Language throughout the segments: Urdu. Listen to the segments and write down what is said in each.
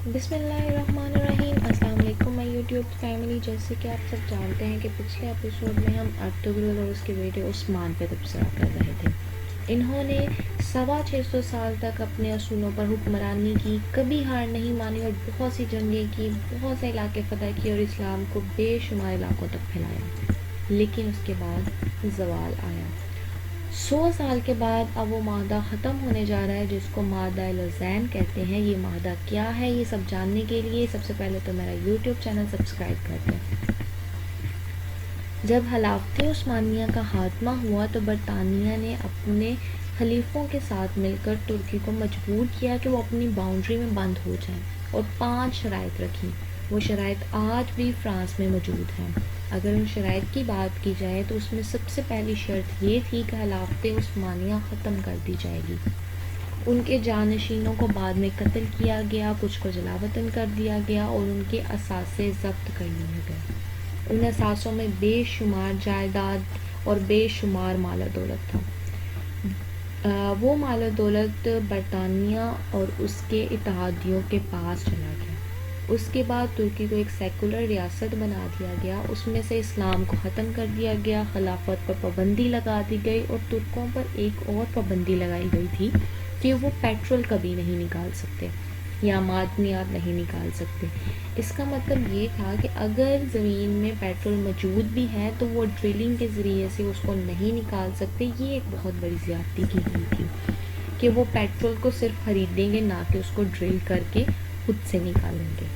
بسم اللہ الرحمن الرحیم۔ السلام علیکم میں یوٹیوب فیملی۔ جیسے کہ آپ سب جانتے ہیں کہ پچھلے ایپیسوڈ میں ہم ارطغرل اور اس کے بیٹے عثمان پہ تبصرہ کر رہے تھے۔ انہوں نے 650 سال تک اپنے اصولوں پر حکمرانی کی، کبھی ہار نہیں مانی اور بہت سی جنگیں کی، بہت سے علاقے فتح کیے اور اسلام کو بے شمار علاقوں تک پھیلایا۔ لیکن اس کے بعد زوال آیا۔ 100 سال کے بعد اب وہ معاہدہ ختم ہونے جا رہا ہے جس کو معاہدہ لوزین کہتے ہیں۔ یہ معاہدہ کیا ہے، یہ سب جاننے کے لیے سب سے پہلے تو میرا یوٹیوب چینل سبسکرائب کر دیں۔ جب خلافت عثمانیہ کا خاتمہ ہوا تو برطانیہ نے اپنے خلیفوں کے ساتھ مل کر ترکی کو مجبور کیا کہ وہ اپنی باؤنڈری میں بند ہو جائیں اور 5 شرائط رکھیں۔ وہ شرائط آج بھی فرانس میں موجود ہیں۔ اگر ان شرائط کی بات کی جائے تو اس میں سب سے پہلی شرط یہ تھی کہ خلافت عثمانیہ ختم کر دی جائے گی۔ ان کے جانشینوں کو بعد میں قتل کیا گیا، کچھ کو جلا وطن کر دیا گیا اور ان کے اثاثے ضبط کر لیے گئے۔ ان اثاثوں میں بے شمار جائیداد اور بے شمار مال و دولت تھا۔ وہ مال و دولت برطانیہ اور اس کے اتحادیوں کے پاس چلا گیا۔ اس کے بعد ترکی کو ایک سیکولر ریاست بنا دیا گیا، اس میں سے اسلام کو ختم کر دیا گیا، خلافت پر پابندی لگا دی گئی اور ترکوں پر ایک اور پابندی لگائی گئی تھی کہ وہ پیٹرول کبھی نہیں نکال سکتے یا معدنیات نہیں نکال سکتے۔ اس کا مطلب یہ تھا کہ اگر زمین میں پیٹرول موجود بھی ہے تو وہ ڈرلنگ کے ذریعے سے اس کو نہیں نکال سکتے۔ یہ ایک بہت بڑی زیادتی کی گئی تھی کہ وہ پیٹرول کو صرف خریدیں گے، نہ کہ اس کو ڈرل کر کے خود سے نکالیں گے۔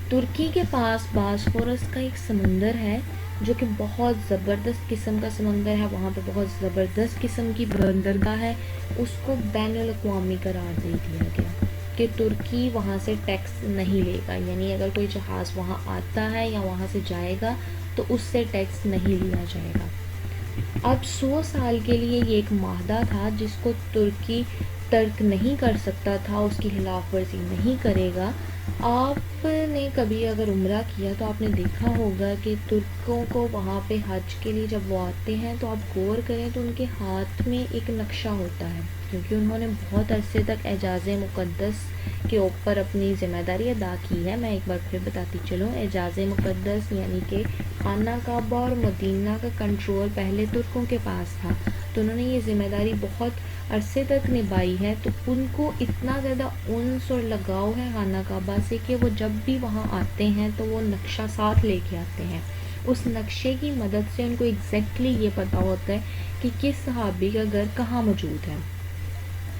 ترکی کے پاس باسفورس کا ایک سمندر ہے جو کہ بہت زبردست قسم کا سمندر ہے، وہاں پہ بہت زبردست قسم کی بندرگاہ ہے۔ اس کو بین الاقوامی قرار دے دیا گیا کہ ترکی وہاں سے ٹیکس نہیں لے گا، یعنی اگر کوئی جہاز وہاں آتا ہے یا وہاں سے جائے گا تو اس سے ٹیکس نہیں لیا جائے گا۔ اب 100 سال کے لیے یہ ایک معاہدہ تھا جس کو ترکی ترک نہیں کر سکتا تھا، اس کی خلاف ورزی نہیں کرے گا۔ آپ نے کبھی اگر عمرہ کیا تو آپ نے دیکھا ہوگا کہ ترکوں کو وہاں پہ حج کے لیے جب وہ آتے ہیں تو آپ غور کریں تو ان کے ہاتھ میں ایک نقشہ ہوتا ہے، کیونکہ انہوں نے بہت عرصے تک اعجاز مقدس کے اوپر اپنی ذمہ داری ادا کی ہے۔ میں ایک بار پھر بتاتی چلوں، اعجاز مقدس یعنی کہ خانہ کعبہ اور مدینہ کا کنٹرول پہلے ترکوں کے پاس تھا، تو انہوں نے یہ ذمہ داری بہت عرصے تک نبھائی ہے۔ تو ان کو اتنا زیادہ انس اور لگاؤ ہے خانہ کعبہ سے کہ وہ جب بھی وہاں آتے ہیں تو وہ نقشہ ساتھ لے کے آتے ہیں۔ اس نقشے کی مدد سے ان کو ایگزیکٹلی یہ پتہ ہوتا ہے کہ کس صحابی کا گھر کہاں موجود ہے۔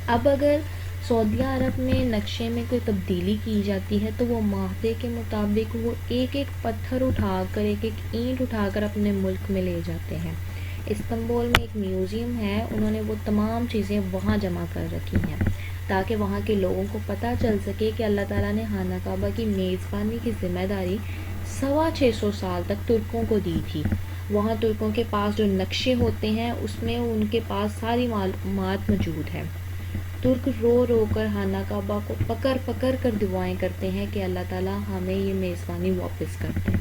اب اگر سعودیہ عرب میں نقشے میں کوئی تبدیلی کی جاتی ہے تو وہ معاہدے کے مطابق وہ ایک ایک پتھر اٹھا کر، ایک ایک اینٹ اٹھا کر اپنے ملک میں لے جاتے ہیں۔ استنبول میں ایک میوزیم ہے، انہوں نے وہ تمام چیزیں وہاں جمع کر رکھی ہیں تاکہ وہاں کے لوگوں کو پتہ چل سکے کہ اللہ تعالیٰ نے خانہ کعبہ کی میزبانی کی ذمہ داری 650 سال تک ترکوں کو دی تھی۔ وہاں ترکوں کے پاس جو نقشے ہوتے ہیں اس میں ان کے پاس ساری معلومات موجود ہے۔ ترک رو رو کر خانہ کعبہ کو پکڑ پکڑ کر دعائیں کرتے ہیں کہ اللہ تعالیٰ ہمیں یہ میزبانی واپس کر دے۔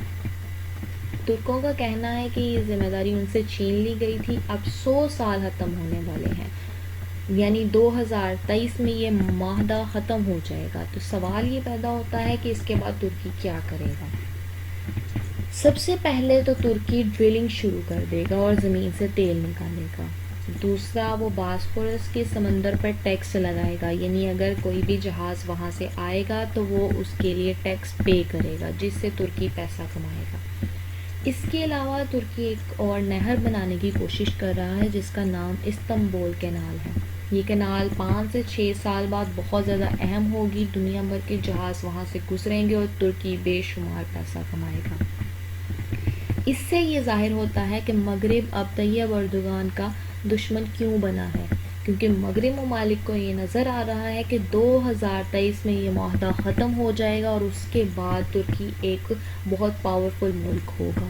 ترکوں کا کہنا ہے کہ یہ ذمہ داری ان سے چھین لی گئی تھی، اب 100 سال ختم ہونے والے ہیں، یعنی 2023 میں یہ معاہدہ ختم ہو جائے گا۔ تو سوال یہ پیدا ہوتا ہے کہ اس کے بعد ترکی کیا کرے گا؟ سب سے پہلے تو ترکی ڈرلنگ شروع کر دے گا اور زمین سے تیل نکالے گا۔ دوسرا، وہ باسفورس کے سمندر پر ٹیکس لگائے گا، یعنی اگر کوئی بھی جہاز وہاں سے آئے گا تو وہ اس کے لیے ٹیکس پے کرے گا، جس سے ترکی پیسہ کمائے گا۔ اس کے علاوہ ترکی ایک اور نہر بنانے کی کوشش کر رہا ہے جس کا نام استنبول کینال ہے۔ یہ کینال 5 سے 6 سال بعد بہت زیادہ اہم ہوگی، دنیا بھر کے جہاز وہاں سے گزریں گے اور ترکی بے شمار پیسہ کمائے گا۔ اس سے یہ ظاہر ہوتا ہے کہ مغرب اب طیب اردوغان کا دشمن کیوں بنا ہے، کیونکہ مغرب ممالک کو یہ نظر آ رہا ہے کہ 2023 میں یہ معاہدہ ختم ہو جائے گا اور اس کے بعد ترکی ایک بہت پاورفل ملک ہوگا،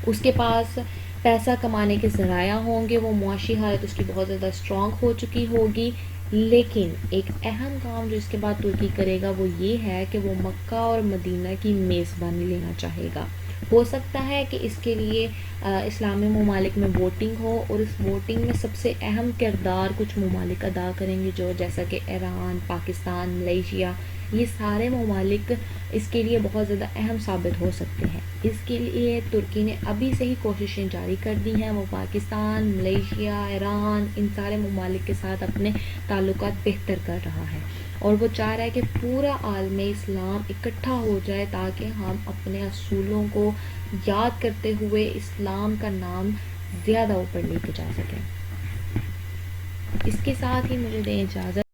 اس کے پاس پیسہ کمانے کے ذرائع ہوں گے، وہ معاشی حالت اس کی بہت زیادہ اسٹرانگ ہو چکی ہوگی۔ لیکن ایک اہم کام جو اس کے بعد ترکی کرے گا وہ یہ ہے کہ وہ مکہ اور مدینہ کی میزبانی لینا چاہے گا۔ ہو سکتا ہے کہ اس کے لیے اسلامی ممالک میں ووٹنگ ہو اور اس ووٹنگ میں سب سے اہم کردار کچھ ممالک ادا کریں گے، جو جیسا کہ ایران، پاکستان، ملیشیا، یہ سارے ممالک اس کے لیے بہت زیادہ اہم ثابت ہو سکتے ہیں. اس کے لیے ترکی نے ابھی سے ہی کوششیں جاری کر دی ہیں. وہ پاکستان، ملیشیا، ایران، ان سارے ممالک کے ساتھ اپنے تعلقات بہتر کر رہا ہے، اور وہ چاہ رہا ہے کہ پورا عالم اسلام اکٹھا ہو جائے تاکہ ہم اپنے اصولوں کو یاد کرتے ہوئے اسلام کا نام زیادہ اوپر لے کے جا سکیں. اس کے ساتھ ہی مجھے دیں اجازت.